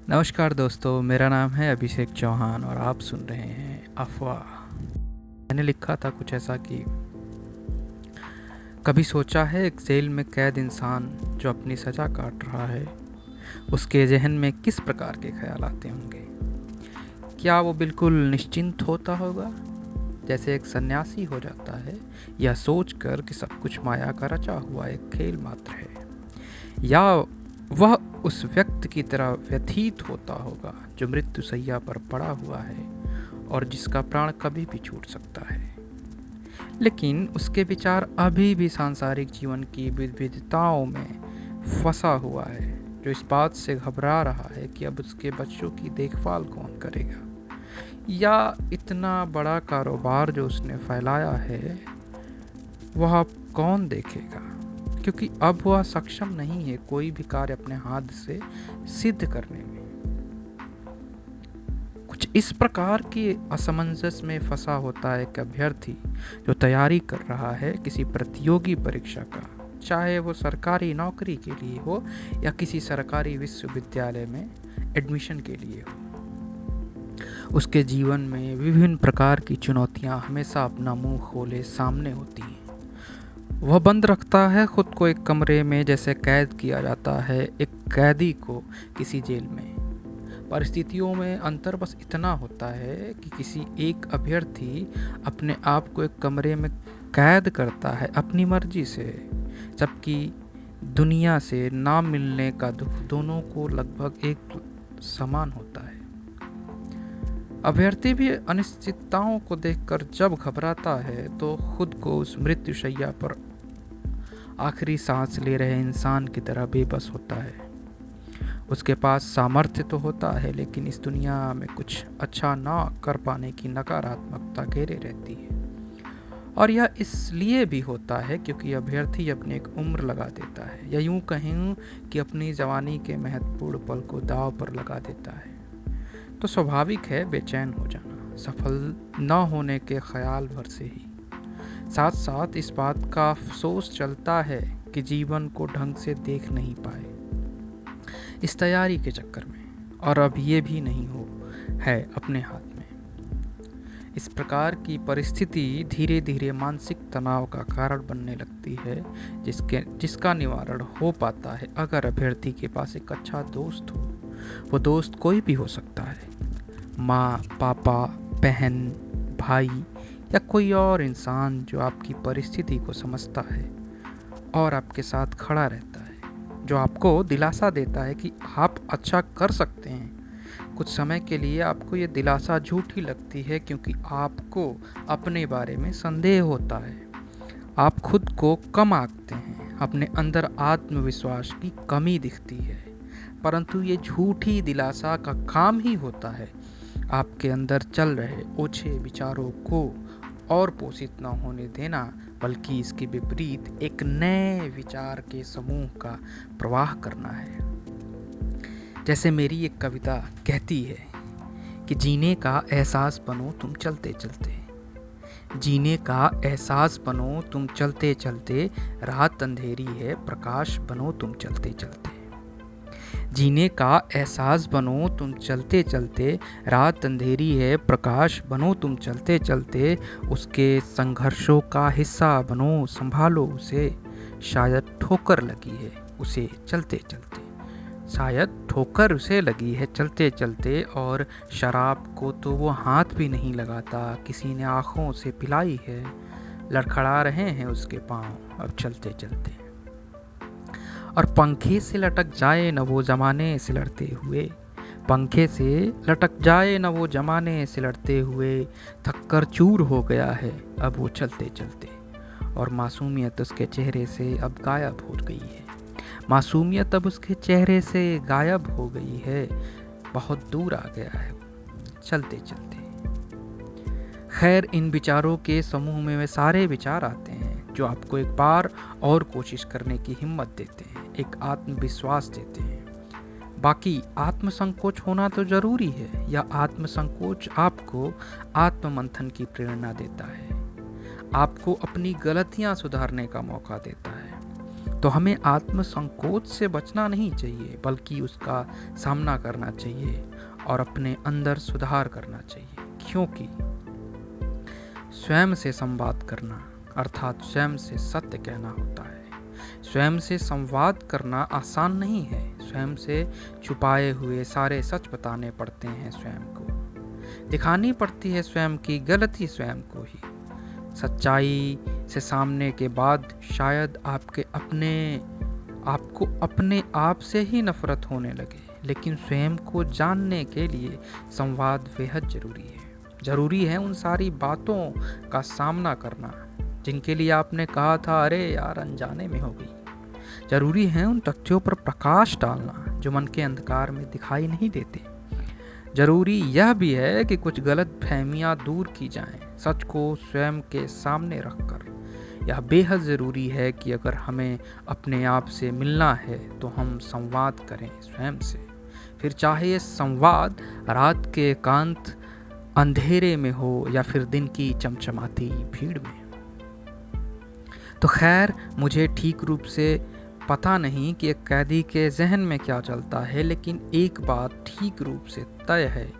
नमस्कार दोस्तों, मेरा नाम है अभिषेक चौहान और आप सुन रहे हैं अफवाह। मैंने लिखा था कुछ ऐसा कि कभी सोचा है एक जेल में कैद इंसान जो अपनी सज़ा काट रहा है, उसके जहन में किस प्रकार के ख्याल आते होंगे। क्या वो बिल्कुल निश्चिंत होता होगा जैसे एक सन्यासी हो जाता है, या सोच कर कि सब कुछ माया का रचा हुआ एक खेल मात्र है, या वह उस व्यक्ति की तरह व्यथित होता होगा जो मृत्यु शैया पर पड़ा हुआ है और जिसका प्राण कभी भी छूट सकता है, लेकिन उसके विचार अभी भी सांसारिक जीवन की विविधताओं में फंसा हुआ है, जो इस बात से घबरा रहा है कि अब उसके बच्चों की देखभाल कौन करेगा, या इतना बड़ा कारोबार जो उसने फैलाया है वह अब कौन देखेगा, क्योंकि अब वह सक्षम नहीं है कोई भी कार्य अपने हाथ से सिद्ध करने में। कुछ इस प्रकार के असमंजस में फंसा होता है एक अभ्यर्थी जो तैयारी कर रहा है किसी प्रतियोगी परीक्षा का, चाहे वो सरकारी नौकरी के लिए हो या किसी सरकारी विश्वविद्यालय में एडमिशन के लिए हो। उसके जीवन में विभिन्न प्रकार की चुनौतियां हमेशा अपना मुंह खोले सामने होती हैं। वह बंद रखता है खुद को एक कमरे में, जैसे कैद किया जाता है एक कैदी को किसी जेल में। परिस्थितियों में अंतर बस इतना होता है कि किसी एक अभ्यर्थी अपने आप को एक कमरे में कैद करता है अपनी मर्जी से, जबकि दुनिया से ना मिलने का दुख दोनों को लगभग एक समान होता है। अभ्यर्थी भी अनिश्चितताओं को देखकर जब घबराता है तो खुद को उस मृत्युशैया पर आखिरी सांस ले रहे इंसान की तरह बेबस होता है। उसके पास सामर्थ्य तो होता है, लेकिन इस दुनिया में कुछ अच्छा ना कर पाने की नकारात्मकता घेरे रहती है। और यह इसलिए भी होता है क्योंकि अभ्यर्थी अपनी एक उम्र लगा देता है, या यूं कहें कि अपनी जवानी के महत्वपूर्ण पल को दांव पर लगा देता है। तो स्वाभाविक है बेचैन हो जाना, सफल न होने के ख्याल भर से ही। साथ साथ इस बात का अफसोस चलता है कि जीवन को ढंग से देख नहीं पाए इस तैयारी के चक्कर में, और अब ये भी नहीं हो है अपने हाथ में। इस प्रकार की परिस्थिति धीरे धीरे मानसिक तनाव का कारण बनने लगती है, जिसका निवारण हो पाता है अगर अभ्यर्थी के पास एक अच्छा दोस्त हो। वो दोस्त कोई भी हो सकता है, माँ, पापा, बहन, भाई, या कोई और इंसान जो आपकी परिस्थिति को समझता है और आपके साथ खड़ा रहता है, जो आपको दिलासा देता है कि आप अच्छा कर सकते हैं। कुछ समय के लिए आपको ये दिलासा झूठी लगती है क्योंकि आपको अपने बारे में संदेह होता है, आप खुद को कम आंकते हैं, अपने अंदर आत्मविश्वास की कमी दिखती है। परंतु ये झूठी दिलासा का काम ही होता है आपके अंदर चल रहे ओछे विचारों को और पोषित न होने देना, बल्कि इसके विपरीत एक नए विचार के समूह का प्रवाह करना है। जैसे मेरी एक कविता कहती है कि जीने का एहसास बनो तुम चलते चलते, जीने का एहसास बनो तुम चलते चलते, रात अंधेरी है प्रकाश बनो तुम चलते चलते। जीने का एहसास बनो तुम चलते चलते, रात अंधेरी है प्रकाश बनो तुम चलते चलते। उसके संघर्षों का हिस्सा बनो संभालो उसे, शायद ठोकर लगी है उसे चलते चलते, शायद ठोकर उसे लगी है चलते चलते। और शराब को तो वो हाथ भी नहीं लगाता, किसी ने आँखों से पिलाई है, लड़खड़ा रहे हैं उसके पाँव अब चलते चलते। और पंखे से लटक जाए न वो जमाने से लड़ते हुए, पंखे से लटक जाए न वो जमाने से लड़ते हुए, थक्कर चूर हो गया है अब वो चलते चलते। और मासूमियत उसके चेहरे से अब गायब हो गई है, मासूमियत अब उसके चेहरे से गायब हो गई है, बहुत दूर आ गया है चलते चलते। खैर, इन विचारों के समूह में वे सारे विचार आते हैं जो आपको एक बार और कोशिश करने की हिम्मत देते हैं, एक आत्मविश्वास देते हैं। बाकी आत्मसंकोच होना तो जरूरी है, या आत्मसंकोच आपको आत्ममंथन की प्रेरणा देता है, आपको अपनी गलतियां सुधारने का मौका देता है। तो हमें आत्म संकोच से बचना नहीं चाहिए, बल्कि उसका सामना करना चाहिए और अपने अंदर सुधार करना चाहिए। क्योंकि स्वयं से संवाद करना अर्थात स्वयं से सत्य कहना होता है। स्वयं से संवाद करना आसान नहीं है। स्वयं से छुपाए हुए सारे सच बताने पड़ते हैं, स्वयं को दिखानी पड़ती है, स्वयं की गलती स्वयं को ही। सच्चाई से सामने के बाद शायद आपको अपने आप से ही नफरत होने लगे, लेकिन स्वयं को जानने के लिए संवाद बेहद जरूरी है। जरूरी है उन सारी बातों का सामना करना जिनके लिए आपने कहा था अरे यार अनजाने में हो गई। जरूरी है उन तथ्यों पर प्रकाश डालना जो मन के अंधकार में दिखाई नहीं देते। जरूरी यह भी है कि कुछ गलत फहमियाँ दूर की जाएं, सच को स्वयं के सामने रखकर। यह बेहद ज़रूरी है कि अगर हमें अपने आप से मिलना है तो हम संवाद करें स्वयं से, फिर चाहे ये संवाद रात के एकांत अंधेरे में हो या फिर दिन की चमचमाती भीड़ में। तो खैर, मुझे ठीक रूप से पता नहीं कि एक कैदी के जहन में क्या चलता है, लेकिन एक बात ठीक रूप से तय है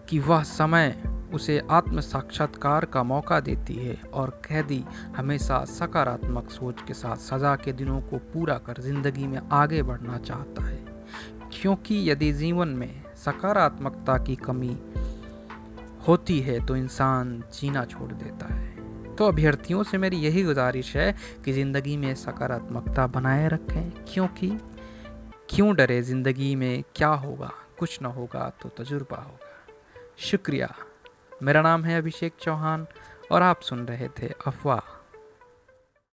कि वह समय उसे आत्म साक्षात्कार का मौका देती है और कैदी हमेशा सकारात्मक सोच के साथ सज़ा के दिनों को पूरा कर जिंदगी में आगे बढ़ना चाहता है। क्योंकि यदि जीवन में सकारात्मकता की कमी होती है तो इंसान जीना छोड़ देता है। तो अभ्यर्थियों से मेरी यही गुजारिश है कि ज़िंदगी में सकारात्मकता बनाए रखें, क्योंकि क्यों डरे, ज़िंदगी में क्या होगा, कुछ ना होगा तो तजुर्बा होगा। शुक्रिया। मेरा नाम है अभिषेक चौहान और आप सुन रहे थे अफवाह।